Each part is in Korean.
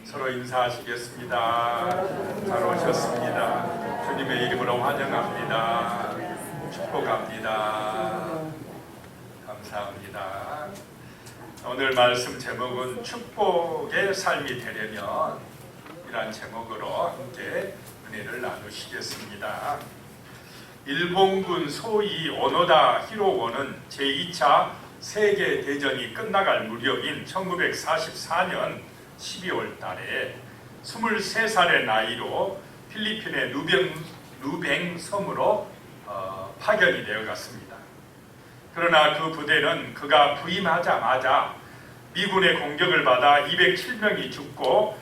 서로 인사하시겠습니다. 잘 오셨습니다. 주님의 이름으로 환영합니다. 축복합니다. 감사합니다. 오늘 말씀 제목은 축복의 삶이 되려면 이란 제목으로 함께 은혜를 나누시겠습니다. 일본군 소위 오노다 히로고는 제2차 세계대전이 끝나갈 무렵인 1944년 12월 달에 23살의 나이로 필리핀의 루뱅 섬으로 파견이 되어 갔습니다. 그러나 그 부대는 그가 부임하자마자 미군의 공격을 받아 207명이 죽고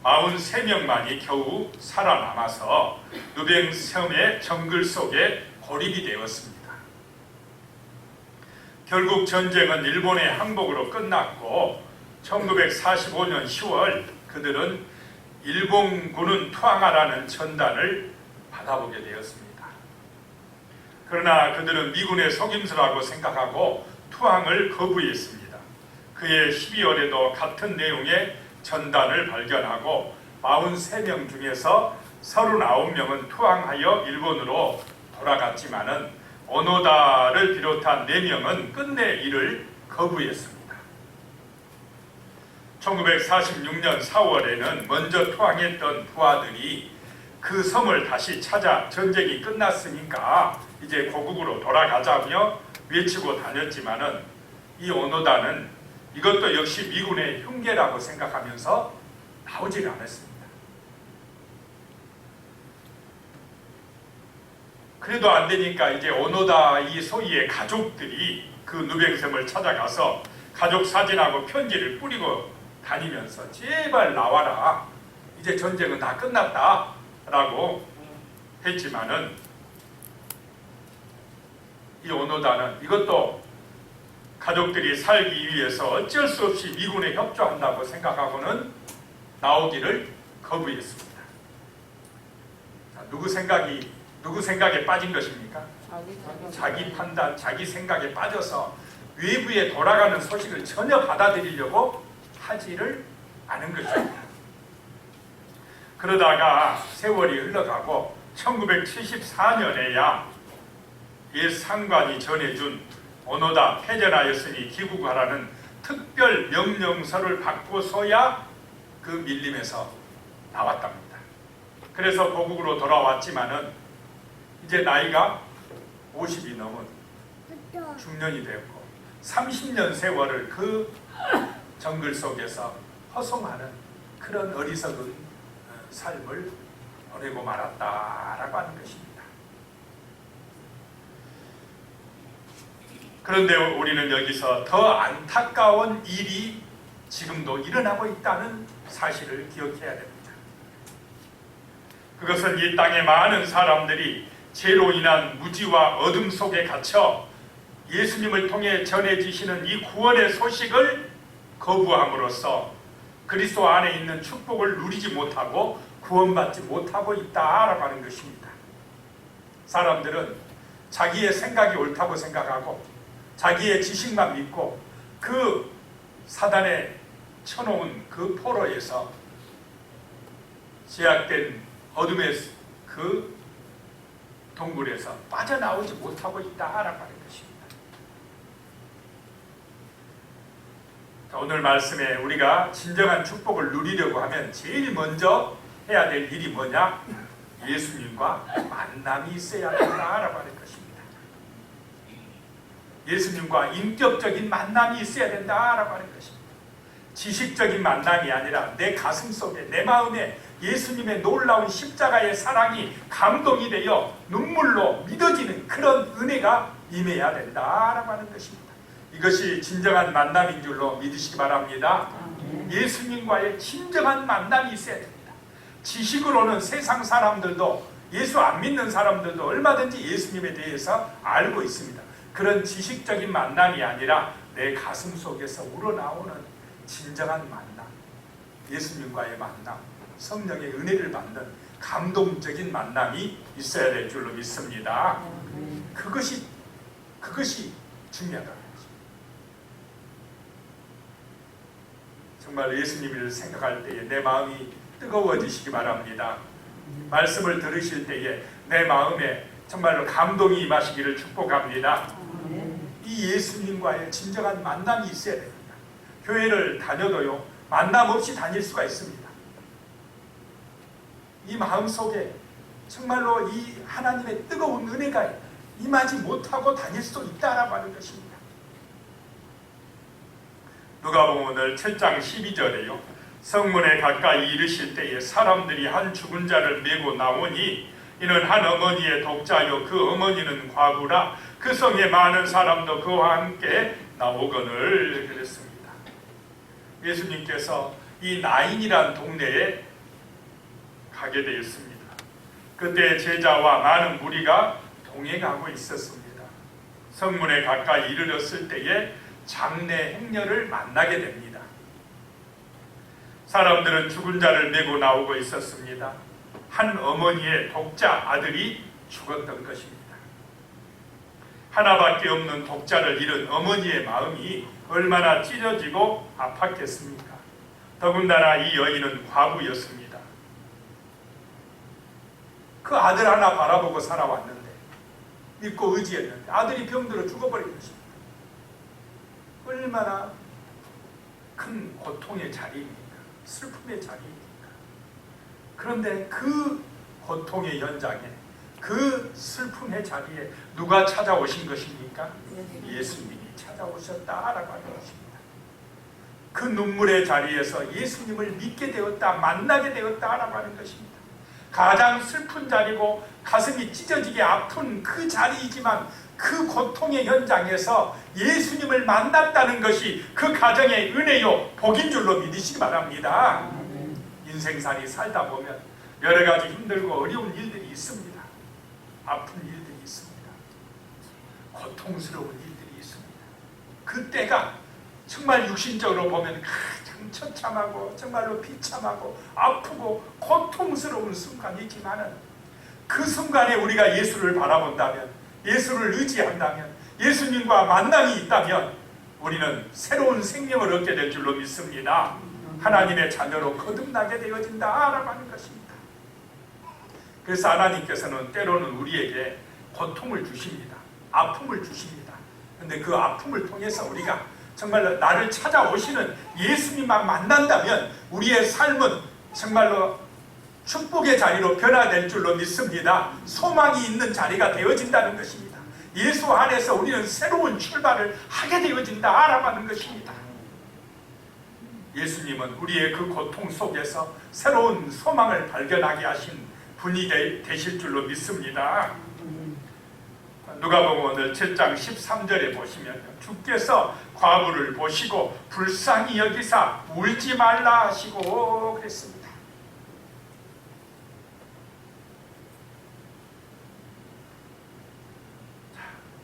43명만이 겨우 살아남아서 루뱅 섬의 정글 속에 고립이 되었습니다. 결국 전쟁은 일본의 항복으로 끝났고 1945년 10월 그들은 일본군은 투항하라는 전단을 받아보게 되었습니다. 그러나 그들은 미군의 속임수라고 생각하고 투항을 거부했습니다. 그해 12월에도 같은 내용의 전단을 발견하고 43명 중에서 39명은 투항하여 일본으로 돌아갔지만은 오노다를 비롯한 4명은 끝내 이를 거부했습니다. 1946년 4월에는 먼저 투항했던 부하들이 그 섬을 다시 찾아 전쟁이 끝났으니까 이제 고국으로 돌아가자며 외치고 다녔지만은 이 오노다는 이것도 역시 미군의 흉계라고 생각하면서 나오질 않았습니다. 그래도 안 되니까 이제 오노다 이 소위의 가족들이 그 누뱅섬을 찾아가서 가족 사진하고 편지를 뿌리고 다니면서 제발 나와라. 이제 전쟁은 다 끝났다. 라고 했지만은 이 오노다는 이것도 가족들이 살기 위해서 어쩔 수 없이 미군에 협조한다고 생각하고는 나오기를 거부했습니다. 자, 누구 생각에 빠진 것입니까? 자기 판단, 자기 생각에 빠져서 외부에 돌아가는 소식을 전혀 받아들이려고 하지를 않은 것입니다. 그러다가 세월이 흘러가고 1974년에야 옛 상관이 전해준 오노다 패전하였으니 귀국하라는 특별 명령서를 받고서야 그 밀림에서 나왔답니다. 그래서 고국으로 돌아왔지만은 이제 나이가 50이 넘은 중년이 되었고 30년 세월을 그 정글 속에서 허송하는 그런 어리석은 삶을 보내고 말았다라고 하는 것입니다. 그런데 우리는 여기서 더 안타까운 일이 지금도 일어나고 있다는 사실을 기억해야 됩니다. 그것은 이 땅의 많은 사람들이 죄로 인한 무지와 어둠 속에 갇혀 예수님을 통해 전해지시는 이 구원의 소식을 거부함으로써 그리스도 안에 있는 축복을 누리지 못하고 구원받지 못하고 있다라고 하는 것입니다. 사람들은 자기의 생각이 옳다고 생각하고 자기의 지식만 믿고 그 사단에 쳐놓은 그 포로에서 제약된 어둠의 그 동굴에서 빠져나오지 못하고 있다라고 하는 것입니다. 오늘 말씀에 우리가 진정한 축복을 누리려고 하면 제일 먼저 해야 될 일이 뭐냐? 예수님과 만남이 있어야 된다라고 하는 것입니다. 예수님과 인격적인 만남이 있어야 된다라고 하는 것입니다. 지식적인 만남이 아니라 내 가슴 속에 내 마음에 예수님의 놀라운 십자가의 사랑이 감동이 되어 눈물로 믿어지는 그런 은혜가 임해야 된다라고 하는 것입니다. 이것이 진정한 만남인 줄로 믿으시기 바랍니다. 예수님과의 진정한 만남이 있어야 됩니다. 지식으로는 세상 사람들도 예수 안 믿는 사람들도 얼마든지 예수님에 대해서 알고 있습니다. 그런 지식적인 만남이 아니라 내 가슴 속에서 우러나오는 진정한 만남, 예수님과의 만남, 성령의 은혜를 받는 감동적인 만남이 있어야 될 줄로 믿습니다. 그것이 중요하다. 정말 예수님을 생각할 때에 내 마음이 뜨거워지시기 바랍니다. 말씀을 들으실 때에 내 마음에 정말로 감동이 임하시기를 축복합니다. 이 예수님과의 진정한 만남이 있어야 됩니다. 교회를 다녀도요, 만남 없이 다닐 수가 있습니다. 이 마음속에 정말로 이 하나님의 뜨거운 은혜가 임하지 못하고 다닐 수 있다라고 하는 것입니다. 누가복음 오늘 7장 12절에요. 성문에 가까이 이르실 때에 사람들이 한 죽은 자를 메고 나오니 이는 한 어머니의 독자요 그 어머니는 과부라 그 성에 많은 사람도 그와 함께 나오거늘 그랬습니다. 예수님께서 이 나인이란 동네에 가게 되었습니다. 그때 제자와 많은 무리가 동행하고 있었습니다. 성문에 가까이 이르렀을 때에 장례 행렬을 만나게 됩니다. 사람들은 죽은 자를 메고 나오고 있었습니다. 한 어머니의 독자 아들이 죽었던 것입니다. 하나밖에 없는 독자를 잃은 어머니의 마음이 얼마나 찢어지고 아팠겠습니까? 더군다나 이 여인은 과부였습니다. 그 아들 하나 바라보고 살아왔는데, 믿고 의지했는데 아들이 병들어 죽어버린 것입니다. 얼마나 큰 고통의 자리입니까? 슬픔의 자리입니까? 그런데 그 고통의 현장에, 그 슬픔의 자리에 누가 찾아오신 것입니까? 예수님이 찾아오셨다라고 하는 것입니다. 그 눈물의 자리에서 예수님을 믿게 되었다, 만나게 되었다라고 하는 것입니다. 가장 슬픈 자리고 가슴이 찢어지게 아픈 그 자리이지만 그 고통의 현장에서 예수님을 만났다는 것이 그 가정의 은혜요 복인 줄로 믿으시기 바랍니다. 인생살이 살다 보면 여러 가지 힘들고 어려운 일들이 있습니다. 아픈 일들이 있습니다. 고통스러운 일들이 있습니다. 그때가 정말 육신적으로 보면 가장 처참하고 정말로 비참하고 아프고 고통스러운 순간이지만은 그 순간에 우리가 예수를 바라본다면, 예수를 의지한다면, 예수님과 만남이 있다면 우리는 새로운 생명을 얻게 될 줄로 믿습니다. 하나님의 자녀로 거듭나게 되어진다라고 하는 것입니다. 그래서 하나님께서는 때로는 우리에게 고통을 주십니다. 아픔을 주십니다. 그런데 그 아픔을 통해서 우리가 정말로 나를 찾아오시는 예수님만 만난다면 우리의 삶은 정말로 축복의 자리로 변화될 줄로 믿습니다. 소망이 있는 자리가 되어진다는 것입니다. 예수 안에서 우리는 새로운 출발을 하게 되어진다라고 하는 것입니다. 예수님은 우리의 그 고통 속에서 새로운 소망을 발견하게 하신 분이 되실 줄로 믿습니다. 누가복음 오늘 7장 13절에 보시면 주께서 과부를 보시고 불쌍히 여기사 울지 말라 하시고 그랬습니다.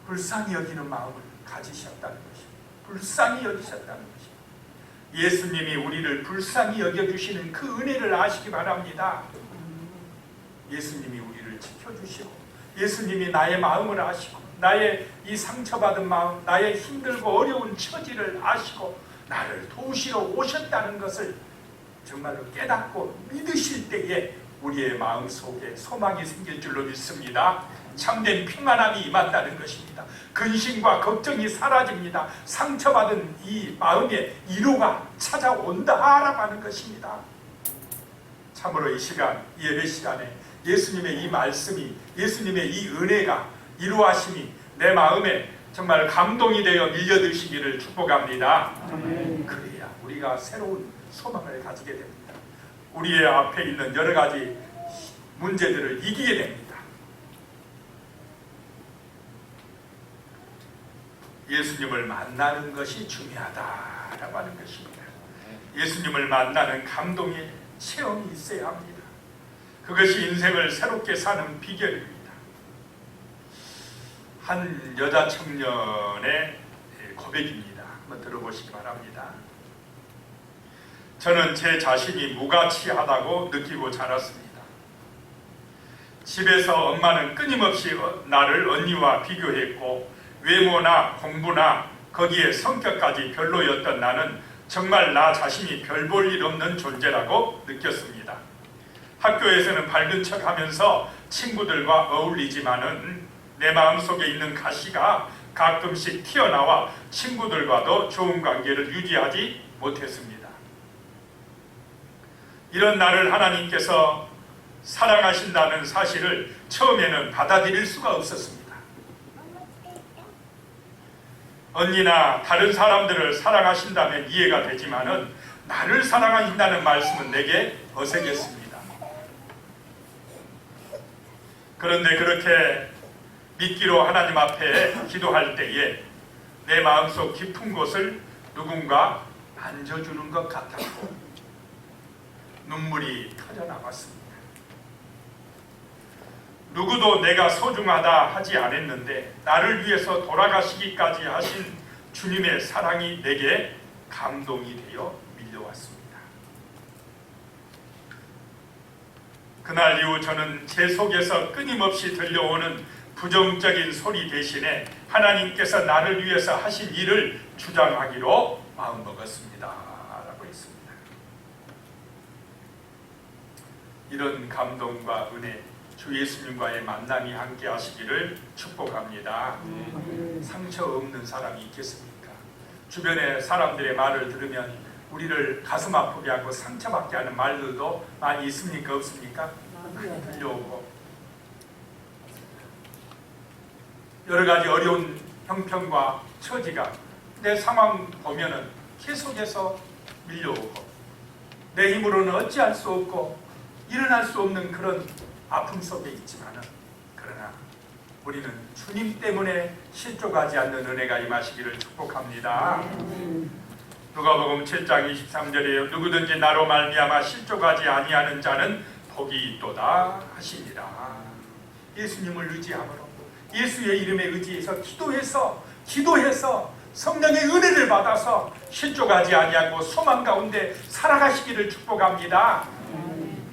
불쌍히 여기는 마음을 가지셨다는 것입니다. 불쌍히 여기셨다는 것입니다. 예수님이 우리를 불쌍히 여겨주시는 그 은혜를 아시기 바랍니다. 예수님이 우리를 지켜주시고, 예수님이 나의 마음을 아시고, 나의 이 상처받은 마음, 나의 힘들고 어려운 처지를 아시고 나를 도우시러 오셨다는 것을 정말로 깨닫고 믿으실 때에 우리의 마음속에 소망이 생길 줄로 믿습니다. 참된 평안함이 임한다는 것입니다. 근심과 걱정이 사라집니다. 상처받은 이 마음의 위로가 찾아온다라고 하는 것입니다. 참으로 이 시간, 이 예배 시간에 예수님의 이 말씀이, 예수님의 이 은혜가, 이루하심이 내 마음에 정말 감동이 되어 밀려드시기를 축복합니다. 그래야 우리가 새로운 소망을 가지게 됩니다. 우리의 앞에 있는 여러 가지 문제들을 이기게 됩니다. 예수님을 만나는 것이 중요하다라고 하는 것입니다. 예수님을 만나는 감동의 체험이 있어야 합니다. 그것이 인생을 새롭게 사는 비결입니다. 한 여자 청년의 고백입니다. 한번 들어보시기 바랍니다. 저는 제 자신이 무가치하다고 느끼고 자랐습니다. 집에서 엄마는 끊임없이 나를 언니와 비교했고 외모나 공부나 거기에 성격까지 별로였던 나는 정말 나 자신이 별 볼 일 없는 존재라고 느꼈습니다. 학교에서는 밝은 척하면서 친구들과 어울리지만은 내 마음속에 있는 가시가 가끔씩 튀어나와 친구들과도 좋은 관계를 유지하지 못했습니다. 이런 나를 하나님께서 사랑하신다는 사실을 처음에는 받아들일 수가 없었습니다. 언니나 다른 사람들을 사랑하신다면 이해가 되지만은 나를 사랑하신다는 말씀은 내게 어색했습니다. 그런데 그렇게 믿기로 하나님 앞에 기도할 때에 내 마음속 깊은 곳을 누군가 만져주는 것 같았고 눈물이 터져나왔습니다. 누구도 내가 소중하다 하지 않았는데 나를 위해서 돌아가시기까지 하신 주님의 사랑이 내게 감동이 되어 밀려왔습니다. 그날 이후 저는 제 속에서 끊임없이 들려오는 부정적인 소리 대신에 하나님께서 나를 위해서 하신 일을 주장하기로 마음먹었습니다 라고 했습니다. 이런 감동과 은혜, 주 예수님과의 만남이 함께 하시기를 축복합니다. 상처 없는 사람이 있겠습니까? 주변의 사람들의 말을 들으면 우리를 가슴 아프게 하고 상처받게 하는 말들도 많이 있습니까? 없습니까? 많이 들려오고 여러 가지 어려운 형편과 처지가 내 상황 보면은 계속해서 밀려오고 내 힘으로는 어찌할 수 없고 일어날 수 없는 그런 아픔 속에 있지만은 그러나 우리는 주님 때문에 실족하지 않는 은혜가 임하시기를 축복합니다. 누가복음 7장 23절에 누구든지 나로 말미암아 실족하지 아니하는 자는 복이 있도다 하시니라. 예수님을 의지함으로 예수의 이름에 의지해서 기도해서 성령의 은혜를 받아서 실족하지 아니하고 소망 가운데 살아가시기를 축복합니다.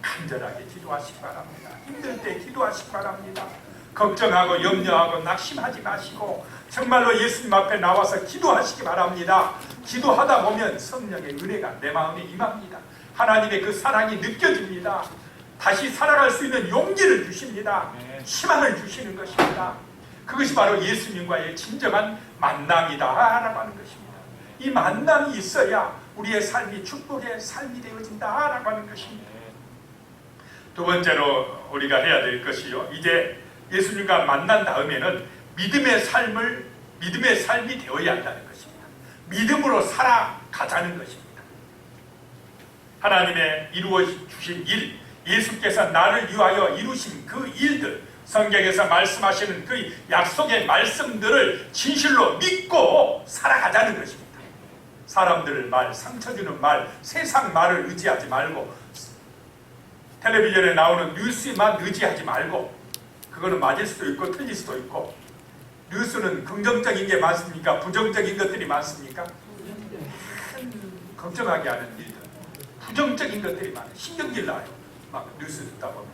간절하게 기도하시기 바랍니다. 힘들 때 기도하시기 바랍니다. 걱정하고 염려하고 낙심하지 마시고 정말로 예수님 앞에 나와서 기도하시기 바랍니다. 기도하다 보면 성령의 은혜가 내 마음에 임합니다. 하나님의 그 사랑이 느껴집니다. 다시 살아갈 수 있는 용기를 주십니다. 희망을 주시는 것입니다. 그것이 바로 예수님과의 진정한 만남이다 라고 하는 것입니다. 이 만남이 있어야 우리의 삶이 축복의 삶이 되어진다 라고 하는 것입니다. 두 번째로 우리가 해야 될 것이요, 이제 예수님과 만난 다음에는 믿음의 삶이 되어야 한다는 것입니다. 믿음으로 살아가자는 것입니다. 하나님의 이루어 주신 일, 예수께서 나를 위하여 이루신 그 일들, 성경에서 말씀하시는 그 약속의 말씀들을 진실로 믿고 살아가자는 것입니다. 사람들 말, 상처 주는 말, 세상 말을 의지하지 말고 텔레비전에 나오는 뉴스만 의지하지 말고, 그거는 맞을 수도 있고 틀릴 수도 있고, 뉴스는 긍정적인 게 많습니까? 부정적인 것들이 많습니까? 걱정하게 하는 일들, 부정적인 것들이 많아요. 신경질 나요. 막 뉴스 듣다 보면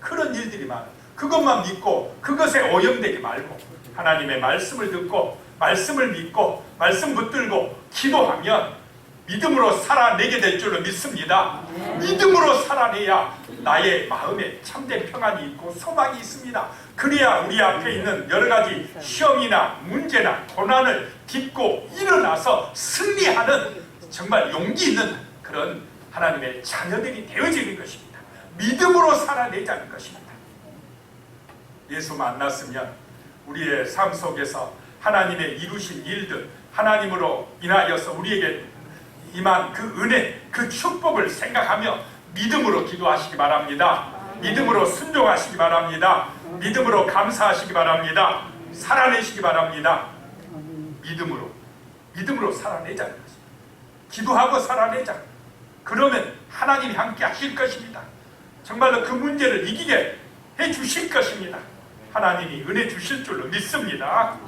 그런 일들이 많아요. 그것만 믿고 그것에 오염되지 말고 하나님의 말씀을 듣고 말씀을 믿고 말씀 붙들고 기도하면 믿음으로 살아내게 될 줄로 믿습니다. 믿음으로 살아내야 나의 마음에 참된 평안이 있고 소망이 있습니다. 그래야 우리 앞에 있는 여러 가지 시험이나 문제나 고난을 딛고 일어나서 승리하는 정말 용기 있는 그런 하나님의 자녀들이 되어지는 것입니다. 믿음으로 살아내자는 것입니다. 예수 만났으면 우리의 삶 속에서 하나님의 이루신 일들, 하나님으로 인하여서 우리에게 임한 그 은혜, 그 축복을 생각하며 믿음으로 기도하시기 바랍니다. 믿음으로 순종하시기 바랍니다. 믿음으로 감사하시기 바랍니다. 살아내시기 바랍니다. 믿음으로 살아내자는 것입니다. 기도하고 살아내자. 그러면 하나님이 함께 하실 것입니다. 정말로 그 문제를 이기게 해 주실 것입니다. 하나님이 은혜 주실 줄로 믿습니다.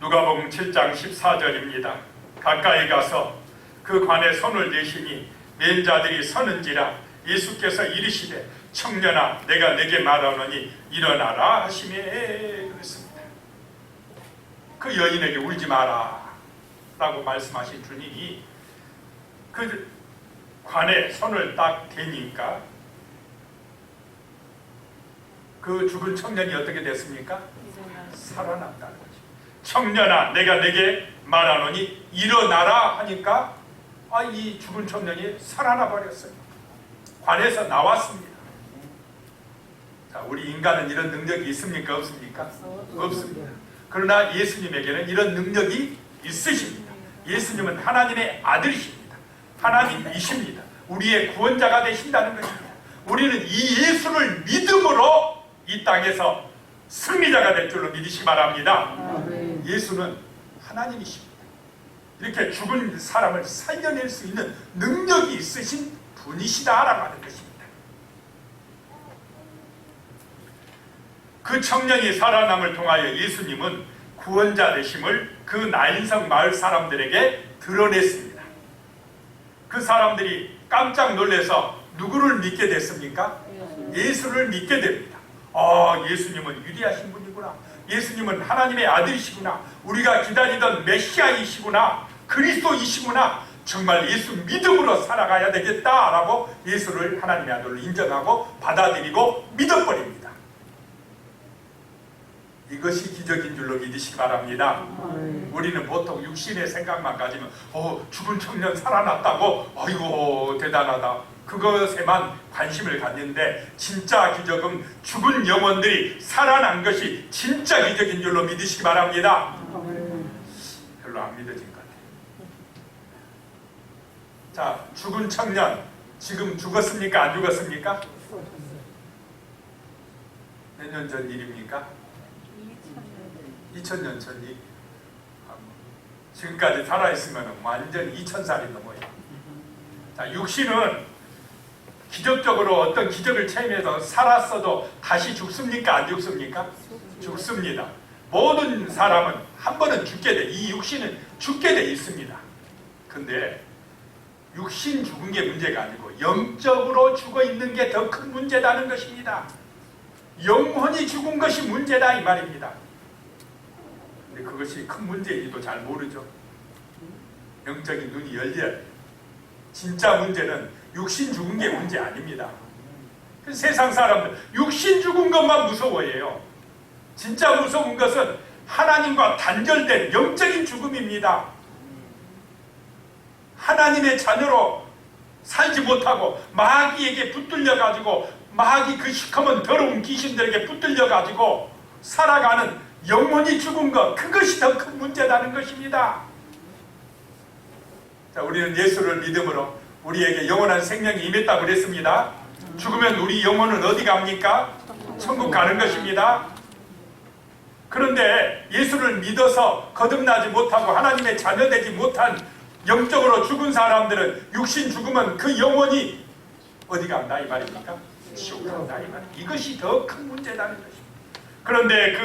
누가복음 7장 14절입니다. 가까이 가서 그 관에 손을 대시니 맨 자들이 서는지라 예수께서 이르시되 청년아 내가 네게 말하노니 일어나라 하시매 그랬습니다. 그 여인에게 울지 마라 라고 말씀하신 주님이 그 관에 손을 딱 대니까 그 죽은 청년이 어떻게 됐습니까? 살아났다는 거죠. 청년아, 내가 내게 말하노니 일어나라 하니까 이 죽은 청년이 살아나 버렸어요. 관에서 나왔습니다. 자, 우리 인간은 이런 능력이 있습니까? 없습니까? 없습니다. 그러나 예수님에게는 이런 능력이 있으십니다. 예수님은 하나님의 아들이십니다. 하나님이십니다. 우리의 구원자가 되신다는 것입니다. 우리는 이 예수를 믿음으로 이 땅에서 승리자가 될 줄로 믿으시기 바랍니다. 예수는 하나님이십니다. 이렇게 죽은 사람을 살려낼 수 있는 능력이 있으신 분이시다라고 하는 것입니다. 그 청년이 살아남을 통하여 예수님은 구원자 되심을 그 나인성 마을 사람들에게 드러냈습니다. 그 사람들이 깜짝 놀라서 누구를 믿게 됐습니까? 예수를 믿게 됩니다. 예수님은 위대하신 분이구나. 예수님은 하나님의 아들이시구나. 우리가 기다리던 메시아이시구나. 그리스도이시구나. 정말 예수 믿음으로 살아가야 되겠다라고 예수를 하나님의 아들로 인정하고 받아들이고 믿어버립니다. 이것이 기적인 줄로 믿으시기 바랍니다. 우리는 보통 육신의 생각만 가지면 죽은 청년 살아났다고 아이고 대단하다. 그것에만 관심을 갖는데 진짜 기적은 죽은 영혼들이 살아난 것이 진짜 기적인 줄로 믿으시기 바랍니다. 별로 안 믿어진 것 같아요. 자, 죽은 청년 지금 죽었습니까? 안 죽었습니까? 몇 년 전 일입니까? 2000년 전 일. 지금까지 살아있으면 완전 2000살이 넘어요. 자, 육신은 기적적으로 어떤 기적을 체험해서 살았어도 다시 죽습니까? 안 죽습니까? 죽습니다. 모든 사람은 한 번은 죽게 돼. 이 육신은 죽게 돼 있습니다. 근데 육신 죽은 게 문제가 아니고 영적으로 죽어 있는 게 더 큰 문제다는 것입니다. 영혼이 죽은 것이 문제다 이 말입니다. 근데 그것이 큰 문제인지도 잘 모르죠. 영적인 눈이 열려야 돼요. 진짜 문제는 육신 죽은 게 문제 아닙니다. 세상 사람들 육신 죽은 것만 무서워해요. 진짜 무서운 것은 하나님과 단절된 영적인 죽음입니다. 하나님의 자녀로 살지 못하고 마귀에게 붙들려가지고 마귀 그 시커먼 더러운 귀신들에게 붙들려가지고 살아가는 영혼이 죽은 것, 그것이 더 큰 문제라는 것입니다. 자, 우리는 예수를 믿음으로 우리에게 영원한 생명이 임했다고 그랬습니다. 죽으면 우리 영혼은 어디 갑니까? 천국 가는 것입니다. 그런데 예수를 믿어서 거듭나지 못하고 하나님의 자녀되지 못한 영적으로 죽은 사람들은 육신 죽으면 그 영혼이 어디 간다 이 말입니까? 지옥 간다 이 말입니다. 이것이 더 큰 문제라는 것입니다. 그런데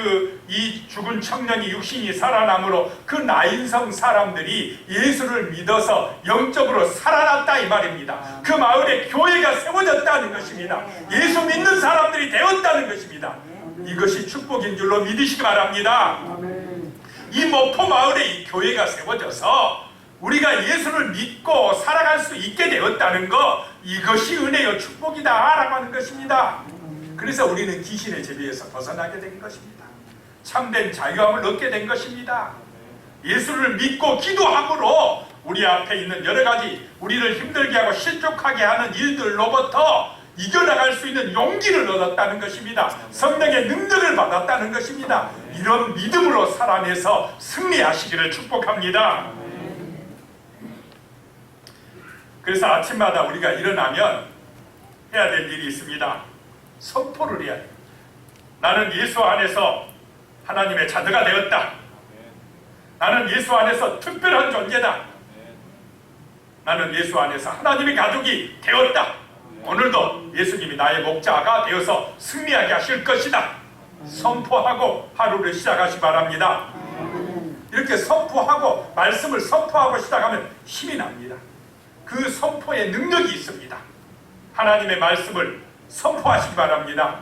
이 죽은 청년이 육신이 살아남으로 그 나인성 사람들이 예수를 믿어서 영적으로 살아났다 이 말입니다. 그 마을에 교회가 세워졌다는 것입니다. 예수 믿는 사람들이 되었다는 것입니다. 이것이 축복인 줄로 믿으시기 바랍니다. 이 목포 마을에 이 교회가 세워져서 우리가 예수를 믿고 살아갈 수 있게 되었다는 것, 이것이 은혜요 축복이다 라고 하는 것입니다. 그래서 우리는 귀신의 제비에서 벗어나게 된 것입니다. 참된 자유함을 얻게 된 것입니다. 예수를 믿고 기도함으로 우리 앞에 있는 여러 가지 우리를 힘들게 하고 실족하게 하는 일들로부터 이겨나갈 수 있는 용기를 얻었다는 것입니다. 성령의 능력을 받았다는 것입니다. 이런 믿음으로 살아내서 승리하시기를 축복합니다. 그래서 아침마다 우리가 일어나면 해야 될 일이 있습니다. 선포를 해야 돼요. 나는 예수 안에서 하나님의 자녀가 되었다. 나는 예수 안에서 특별한 존재다. 나는 예수 안에서 하나님의 가족이 되었다. 오늘도 예수님이 나의 목자가 되어서 승리하게 하실 것이다. 선포하고 하루를 시작하시기 바랍니다. 이렇게 선포하고 말씀을 선포하고 시작하면 힘이 납니다. 그 선포에 능력이 있습니다. 하나님의 말씀을 선포하시기 바랍니다.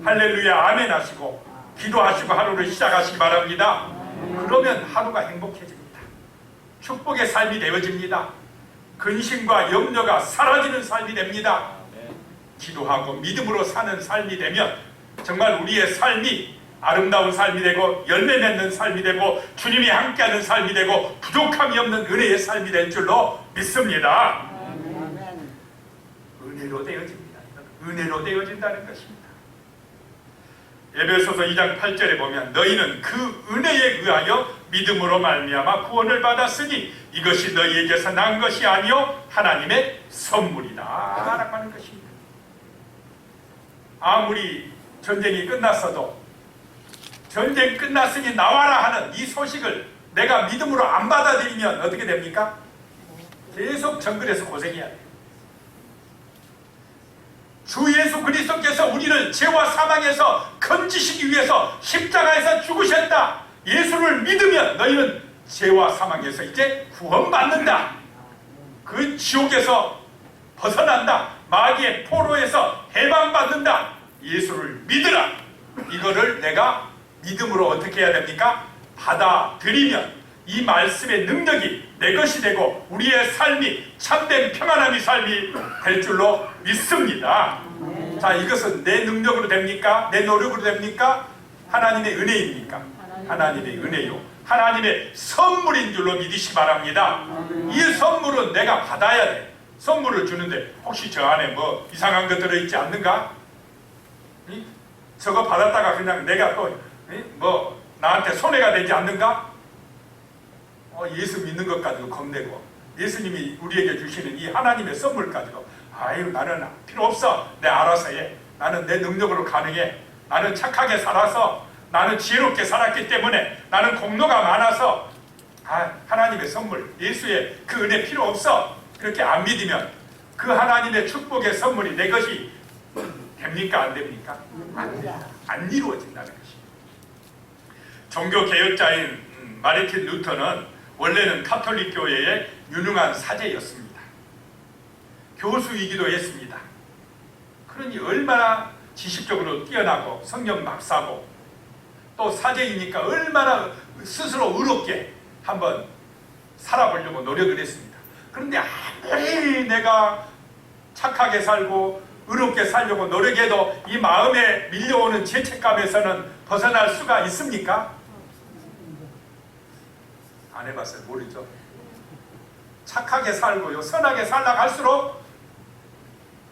할렐루야 아멘 하시고 기도하시고 하루를 시작하시기 바랍니다. 그러면 하루가 행복해집니다. 축복의 삶이 되어집니다. 근심과 염려가 사라지는 삶이 됩니다. 기도하고 믿음으로 사는 삶이 되면 정말 우리의 삶이 아름다운 삶이 되고 열매 맺는 삶이 되고 주님이 함께하는 삶이 되고 부족함이 없는 은혜의 삶이 될 줄로 믿습니다. 은혜로 되어집니다. 은혜로 되어진다는 것입니다. 에베소서 2장 8절에 보면 너희는 그 은혜에 의하여 믿음으로 말미암아 구원을 받았으니 이것이 너희에게서 난 것이 아니요 하나님의 선물이다 라고 하는 것입니다. 아무리 전쟁이 끝났어도 전쟁 끝났으니 나와라 하는 이 소식을 내가 믿음으로 안 받아들이면 어떻게 됩니까? 계속 정글에서 고생해야 돼요. 주 예수 그리스도께서 우리를 죄와 사망에서 건지시기 위해서 십자가에서 죽으셨다. 예수를 믿으면 너희는 죄와 사망에서 이제 구원받는다. 그 지옥에서 벗어난다. 마귀의 포로에서 해방받는다. 예수를 믿으라. 이거를 내가 믿음으로 어떻게 해야 됩니까? 받아들이면 이 말씀의 능력이 내 것이 되고 우리의 삶이 참된 평안함의 삶이 될 줄로 믿습니다. 자, 이것은 내 능력으로 됩니까? 내 노력으로 됩니까? 하나님의 은혜입니까? 하나님의 은혜요. 하나님의 선물인 줄로 믿으시기 바랍니다. 이 선물은 내가 받아야 돼. 선물을 주는데 혹시 저 안에 뭐 이상한 거 들어있지 않는가? 저거 받았다가 그냥 내가 또 뭐 나한테 손해가 되지 않는가? 예수 믿는 것 가지고 겁내고 예수님이 우리에게 주시는 이 하나님의 선물 가지고 아유 나는 필요 없어. 내 알아서 해. 나는 내 능력으로 가능해. 나는 착하게 살아서 나는 지혜롭게 살았기 때문에 나는 공로가 많아서 하나님의 선물 예수의 그 은혜 필요 없어. 그렇게 안 믿으면 그 하나님의 축복의 선물이 내 것이 됩니까? 안 됩니까? 안 이루어진다는 것입니다. 종교개혁자인 마르틴 루터는 원래는 카톨릭 교회의 유능한 사제였습니다. 교수이기도 했습니다. 그러니 얼마나 지식적으로 뛰어나고 성경 박사고 또 사제이니까 얼마나 스스로 의롭게 한번 살아보려고 노력을 했습니다. 그런데 아무리 내가 착하게 살고 의롭게 살려고 노력해도 이 마음에 밀려오는 죄책감에서는 벗어날 수가 있습니까? 안 해봤어요. 모르죠. 착하게 살고요 선하게 살아갈수록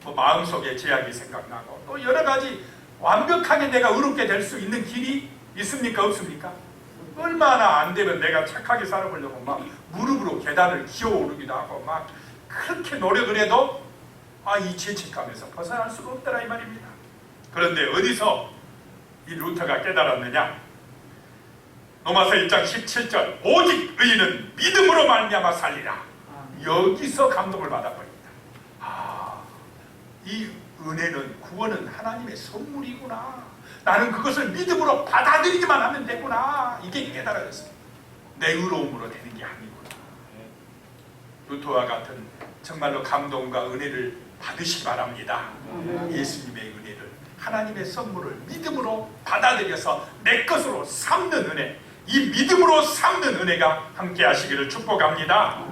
뭐 마음속에 제약이 생각나고 또 여러 가지 완벽하게 내가 의롭게 될 수 있는 길이 있습니까? 없습니까? 얼마나 안 되면 내가 착하게 살아보려고 막 무릎으로 계단을 기어오르기도 하고 막 그렇게 노력을 해도 이 죄책감에서 벗어날 수가 없더라 이 말입니다. 그런데 어디서 이 루터가 깨달았느냐? 로마서 1장 17절 오직 의인은 믿음으로 말미암아 살리라. 여기서 감동을 받아버립니다. 이 은혜는 구원은 하나님의 선물이구나. 나는 그것을 믿음으로 받아들이기만 하면 되구나. 이게 깨달아졌습니다. 내 의로움으로 되는 게 아니구나. 루터와 같은 정말로 감동과 은혜를 받으시기 바랍니다. 예수님의 은혜를 하나님의 선물을 믿음으로 받아들여서 내 것으로 삼는 은혜, 이 믿음으로 삼는 은혜가 함께 하시기를 축복합니다.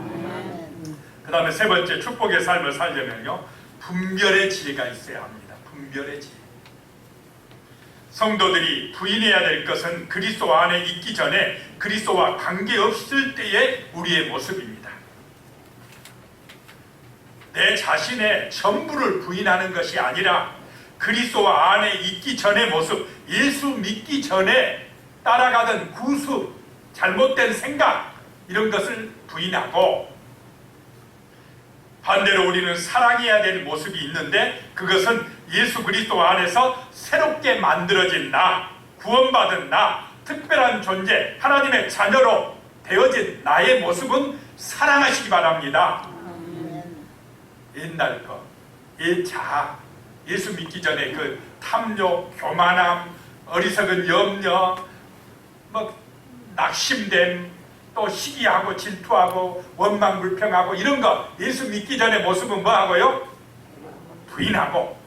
그 다음에 세 번째 축복의 삶을 살려면요 분별의 지혜가 있어야 합니다. 분별의 지혜. 성도들이 부인해야 될 것은 그리스도 안에 있기 전에 그리스도와 관계없을 때의 우리의 모습입니다. 내 자신의 전부를 부인하는 것이 아니라 그리스도와 안에 있기 전의 모습, 예수 믿기 전에 따라가던 구수, 잘못된 생각 이런 것을 부인하고 반대로 우리는 사랑해야 될 모습이 있는데 그것은 예수 그리스도 안에서 새롭게 만들어진 나, 구원받은 나, 특별한 존재, 하나님의 자녀로 되어진 나의 모습은 사랑하시기 바랍니다. 옛날 거, 옛자 예수 믿기 전에 그 탐욕, 교만함, 어리석은 염려, 낙심됨, 또 시기하고 질투하고 원망불평하고 이런 거 예수 믿기 전에 모습은 뭐하고요? 부인하고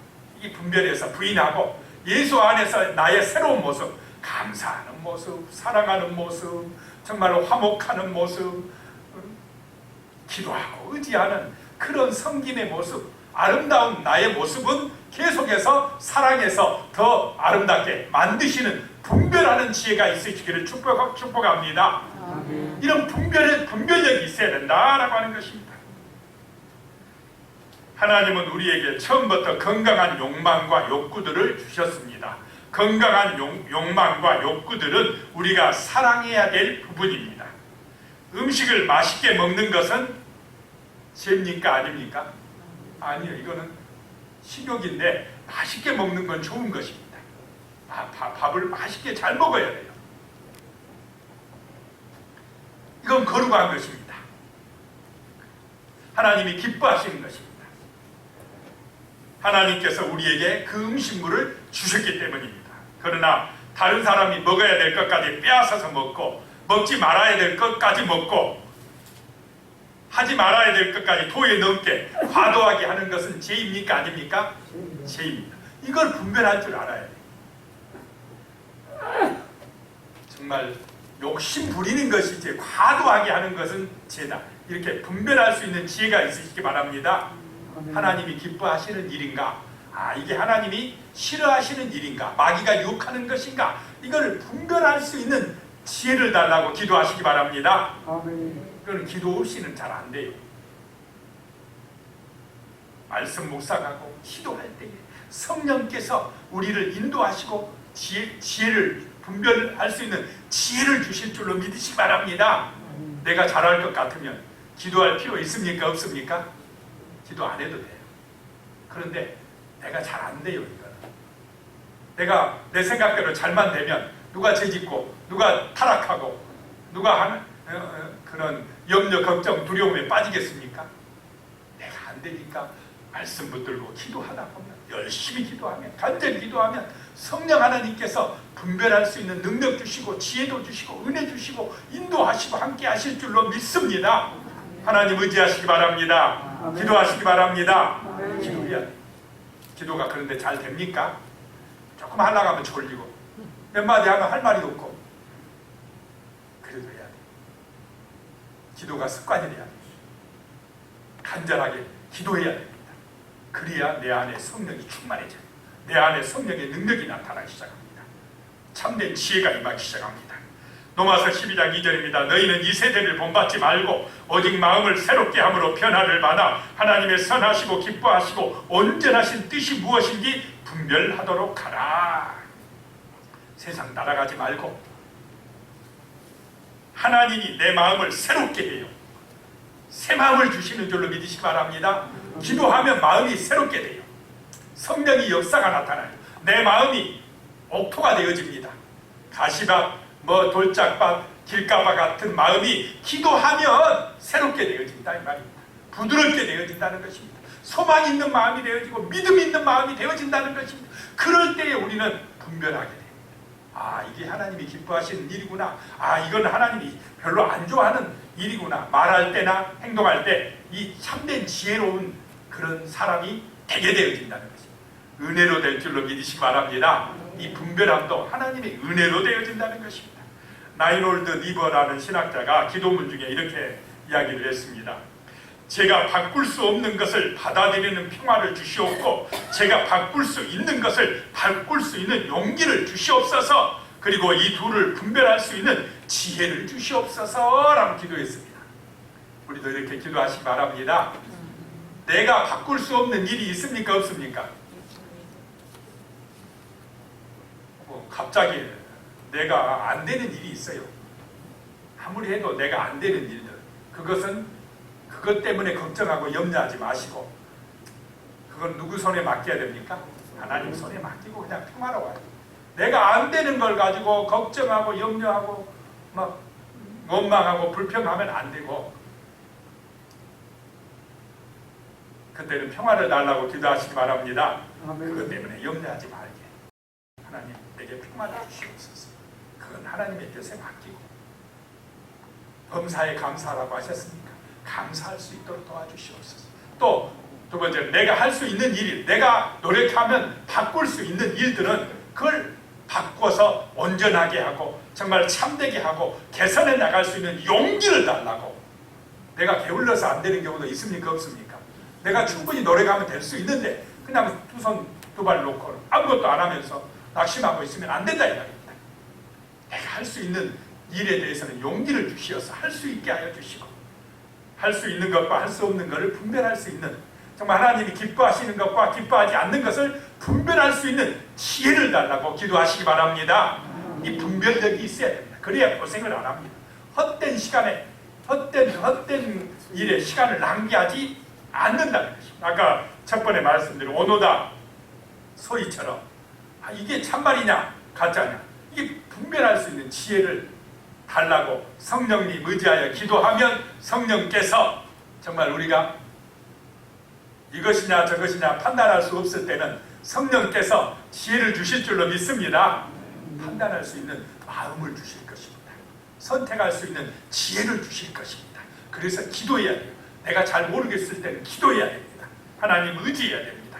이 분별해서 부인하고 예수 안에서 나의 새로운 모습 감사하는 모습, 사랑하는 모습, 정말로 화목하는 모습, 기도하고 의지하는 그런 섬김의 모습, 아름다운 나의 모습은 계속해서 사랑해서 더 아름답게 만드시는 분별하는 지혜가 있으시기를 축복합니다. 이런 분별력이 있어야 된다라고 하는 것입니다. 하나님은 우리에게 처음부터 건강한 욕망과 욕구들을 주셨습니다. 건강한 욕망과 욕구들은 우리가 사랑해야 될 부분입니다. 음식을 맛있게 먹는 것은 죄입니까? 아닙니까? 아니요. 이거는 식욕인데 맛있게 먹는 건 좋은 것입니다. 밥을 맛있게 잘 먹어야 돼요. 이건 거룩한 것입니다. 하나님이 기뻐하시는 것입니다. 하나님께서 우리에게 그 음식물을 주셨기 때문입니다. 그러나 다른 사람이 먹어야 될 것까지 빼앗아서 먹고, 먹지 말아야 될 것까지 먹고, 하지 말아야 될 것까지 도에 넘게 과도하게 하는 것은 죄입니까? 아닙니까? 죄입니다. 이걸 분별할 줄 알아야 돼요. 정말 욕심 부리는 것이 죄, 과도하게 하는 것은 죄다. 이렇게 분별할 수 있는 지혜가 있으시기 바랍니다. 하나님이 기뻐하시는 일인가? 이게 하나님이 싫어하시는 일인가? 마귀가 유혹하는 것인가? 이걸 분별할 수 있는 지혜를 달라고 기도하시기 바랍니다. 그건 기도 없이는 잘 안 돼요. 말씀 묵상하고 기도할 때에 성령께서 우리를 인도하시고 지혜를 분별할 수 있는 지혜를 주실 줄로 믿으시기 바랍니다. 내가 잘할 것 같으면 기도할 필요 있습니까? 없습니까? 기도 안 해도 돼요. 그런데 내가 잘 안 돼요. 이거는 내가 내 생각대로 잘만 되면 누가 죄짓고 누가 타락하고 누가 하는 그런 염려, 걱정, 두려움에 빠지겠습니까? 내가 안 되니까 말씀 붙들고 기도하다 보면, 열심히 기도하면, 간절히 기도하면 성령 하나님께서 분별할 수 있는 능력 주시고 지혜도 주시고 은혜 주시고 인도하시고 함께 하실 줄로 믿습니다. 하나님 의지하시기 바랍니다. 기도하시기 바랍니다. 기도해야 돼. 기도가 그런데 잘 됩니까? 조금 하려고 하면 졸리고 몇 마디 하면 할 말이 없고, 그래도 해야 돼. 기도가 습관이 돼야 돼. 간절하게 기도해야 됩니다. 그래야 내 안에 성령이 충만해져요. 내 안에 성령의 능력이 나타나기 시작합니다. 참된 지혜가 임하기 시작합니다. 로마서 12장 2절입니다. 너희는 이 세대를 본받지 말고 오직 마음을 새롭게 함으로 변화를 받아 하나님의 선하시고 기뻐하시고 온전하신 뜻이 무엇인지 분별하도록 하라. 세상 따라가지 말고 하나님이 내 마음을 새롭게 해요. 새 마음을 주시는 줄로 믿으시기 바랍니다. 기도하면 마음이 새롭게 돼요. 성령의 역사가 나타나요. 내 마음이 옥토가 되어집니다. 가시밭, 돌짝밭, 길가밭 같은 마음이 기도하면 새롭게 되어진다 이 말입니다. 부드럽게 되어진다는 것입니다. 소망 있는 마음이 되어지고 믿음 있는 마음이 되어진다는 것입니다. 그럴 때에 우리는 분별하게 됩니다. 이게 하나님이 기뻐하시는 일이구나. 이건 하나님이 별로 안 좋아하는 일이구나. 말할 때나 행동할 때 이 참된 지혜로운 그런 사람이 되게 되어진다는 것입니다. 은혜로 될 줄로 믿으시기 바랍니다. 이 분별함도 하나님의 은혜로 되어진다는 것입니다. 나인홀드 니버라는 신학자가 기도문 중에 이렇게 이야기를 했습니다. 제가 바꿀 수 없는 것을 받아들이는 평화를 주시옵고 제가 바꿀 수 있는 것을 바꿀 수 있는 용기를 주시옵소서, 그리고 이 둘을 분별할 수 있는 지혜를 주시옵소서 라고 기도했습니다. 우리도 이렇게 기도하시기 바랍니다. 내가 바꿀 수 없는 일이 있습니까? 없습니까? 갑자기 내가 안 되는 일이 있어요. 아무리 해도 내가 안 되는 일들, 그것 때문에 걱정하고 염려하지 마시고, 그건 누구 손에 맡겨야 됩니까? 하나님 손에 맡기고 그냥 평화로워요. 내가 안 되는 걸 가지고 걱정하고 염려하고 막 원망하고 불평하면 안 되고, 그때는 평화를 달라고 기도하시기 바랍니다. 그것 때문에 염려하지 말게. 하나님 내게 평화를 주시옵소서. 그건 하나님의 뜻에 맡기고, 범사에 감사하라고 하셨으니까 감사할 수 있도록 도와주시옵소서. 또 두 번째로 내가 할 수 있는 일, 내가 노력하면 바꿀 수 있는 일들은 그걸 바꿔서 온전하게 하고 정말 참되게 하고 개선해 나갈 수 있는 용기를 달라고. 내가 게을러서 안 되는 경우도 있습니까? 없습니까? 내가 충분히 노력하면 될 수 있는데 그냥 두 손 두 발 놓고 아무것도 안 하면서 낙심하고 있으면 안 된다 이 말입니다. 내가 할 수 있는 일에 대해서는 용기를 주시어서 할 수 있게 하여 주시고, 할 수 있는 것과 할 수 없는 것을 분별할 수 있는, 정말 하나님이 기뻐하시는 것과 기뻐하지 않는 것을 분별할 수 있는 지혜를 달라고 기도하시기 바랍니다. 이 분별력이 있어야 됩니다. 그래야 고생을 안 합니다. 헛된 시간에 헛된 일에 시간을 낭비하지 않는다는 것입니다. 아까 첫 번에 말씀드린 오노다 소리처럼 이게 참말이냐 가짜냐, 이게 분별할 수 있는 지혜를 달라고 성령님 의지하여 기도하면 성령께서 정말 우리가 이것이냐 저것이냐 판단할 수 없을 때는 성령께서 지혜를 주실 줄로 믿습니다. 판단할 수 있는 마음을 주실 것입니다. 선택할 수 있는 지혜를 주실 것입니다. 그래서 기도해야 돼요. 내가 잘 모르겠을 때는 기도해야 됩니다. 하나님 의지해야 됩니다.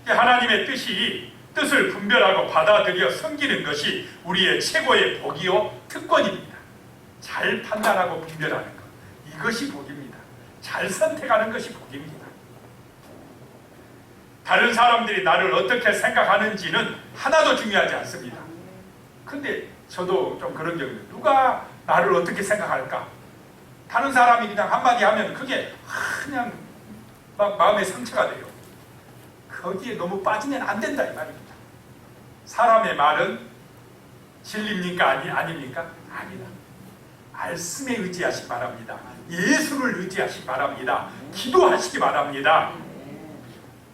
하나님의 뜻을 분별하고 받아들여 섬기는 것이 우리의 최고의 복이요 특권입니다. 잘 판단하고 분별하는 것, 이것이 복입니다. 잘 선택하는 것이 복입니다. 다른 사람들이 나를 어떻게 생각하는지는 하나도 중요하지 않습니다. 근데 저도 좀 그런 경우는 누가 나를 어떻게 생각할까? 다른 사람이 그냥 한마디 하면 그게 그냥 막 마음에 상처가 돼요. 거기에 너무 빠지면 안 된다 이 말입니다. 사람의 말은 진리입니까? 아닙니까? 아니다. 말씀에 의지하시기 바랍니다. 예수를 의지하시기 바랍니다. 기도하시기 바랍니다.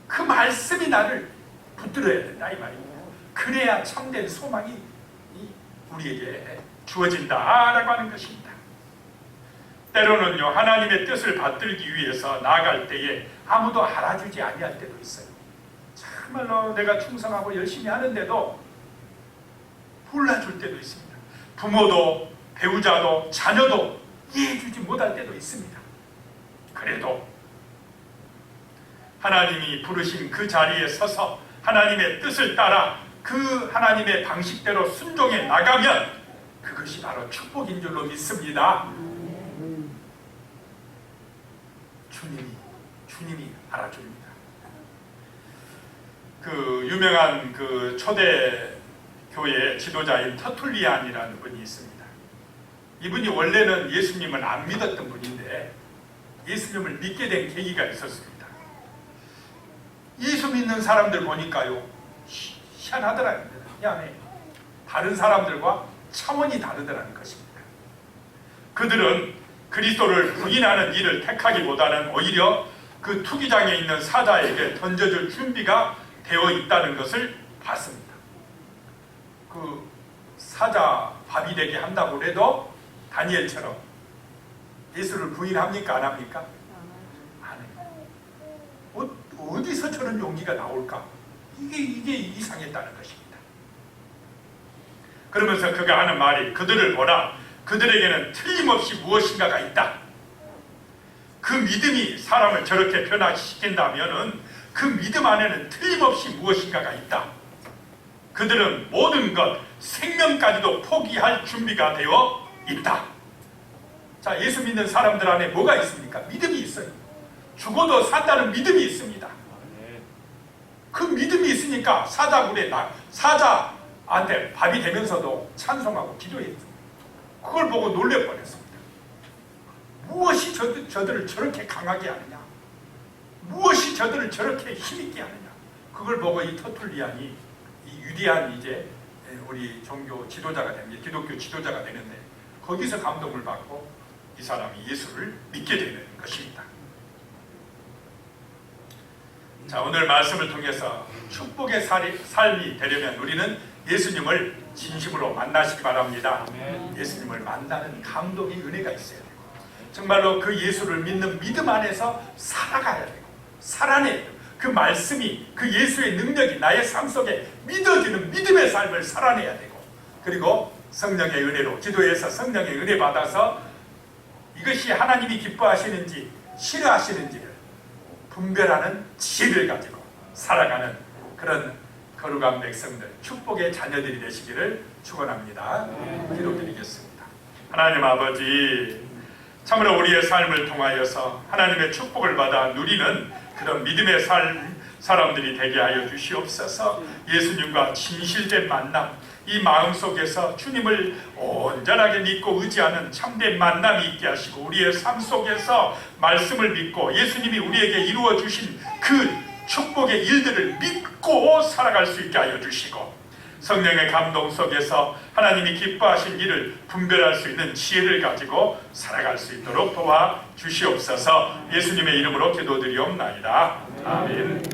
그 말씀이 나를 붙들어야 된다 이 말입니다. 그래야 참된 소망이 우리에게 주어진다라고 하는 것입니다. 때로는요, 하나님의 뜻을 받들기 위해서 나아갈 때에 아무도 알아주지 아니할 때도 있어요. 참말로 내가 충성하고 열심히 하는데도 몰라줄 때도 있습니다. 부모도 배우자도 자녀도 이해해주지 못할 때도 있습니다. 그래도 하나님이 부르신 그 자리에 서서 하나님의 뜻을 따라 그 하나님의 방식대로 순종해 나가면 그것이 바로 축복인 줄로 믿습니다. 주님이 알아줍니다. 그 유명한 그 초대 교회 지도자인 터툴리안이라는 분이 있습니다. 이분이 원래는 예수님을 안 믿었던 분인데 예수님을 믿게 된 계기가 있었습니다. 예수 믿는 사람들 보니까요, 희한하더라고요. 희한해. 다른 사람들과 차원이 다르더라는 것입니다. 그들은 그리스도를 부인하는 일을 택하기보다는 오히려 그 투기장에 있는 사자에게 던져줄 준비가 되어 있다는 것을 봤습니다. 그 사자 밥이 되게 한다고 해도 다니엘처럼 예수를 부인합니까? 안 합니까? 안 해요. 어디서 저런 용기가 나올까? 이게 이상했다는 것입니다. 그러면서 그가 하는 말이, 그들을 보라, 그들에게는 틀림없이 무엇인가가 있다. 그 믿음이 사람을 저렇게 변화시킨다면은 그 믿음 안에는 틀림없이 무엇인가가 있다. 그들은 모든 것, 생명까지도 포기할 준비가 되어 있다. 자, 예수 믿는 사람들 안에 뭐가 있습니까? 믿음이 있어요. 죽어도 산다는 믿음이 있습니다. 그 믿음이 있으니까 사자한테 밥이 되면서도 찬송하고 기도했죠. 그걸 보고 놀래 뻔했습니다. 무엇이 저들을 저렇게 강하게 하느냐? 무엇이 저들을 저렇게 힘있게 하느냐? 그걸 보고 이 터툴리안이 이 위대한 이제 우리 종교 지도자가 됩니다. 기독교 지도자가 되는데 거기서 감동을 받고 이 사람이 예수를 믿게 되는 것입니다. 자, 오늘 말씀을 통해서 축복의 삶이 되려면 우리는 예수님을 진심으로 만나시기 바랍니다. 예수님을 만나는 감동의 은혜가 있어야 되고 정말로 그 예수를 믿는 믿음 안에서 살아가야 되고 살아내야 되고 그 말씀이, 그 예수의 능력이 나의 삶 속에 믿어지는 믿음의 삶을 살아내야 되고 그리고 성령의 은혜로 기도해서 성령의 은혜 받아서 이것이 하나님이 기뻐하시는지 싫어하시는지를 분별하는 지혜를 가지고 살아가는 그런 거룩한 백성들, 축복의 자녀들이 되시기를 축원합니다. 기도드리겠습니다. 하나님 아버지, 참으로 우리의 삶을 통하여서 하나님의 축복을 받아 누리는 그런 믿음의 사람들이 되게 하여 주시옵소서. 예수님과 진실된 만남, 이 마음속에서 주님을 온전하게 믿고 의지하는 참된 만남이 있게 하시고, 우리의 삶 속에서 말씀을 믿고 예수님이 우리에게 이루어 주신 그 축복의 일들을 믿고 살아갈 수 있게 하여 주시고, 성령의 감동 속에서 하나님이 기뻐하신 일을 분별할 수 있는 지혜를 가지고 살아갈 수 있도록 도와 주시옵소서. 예수님의 이름으로 기도드리옵나이다. 아멘.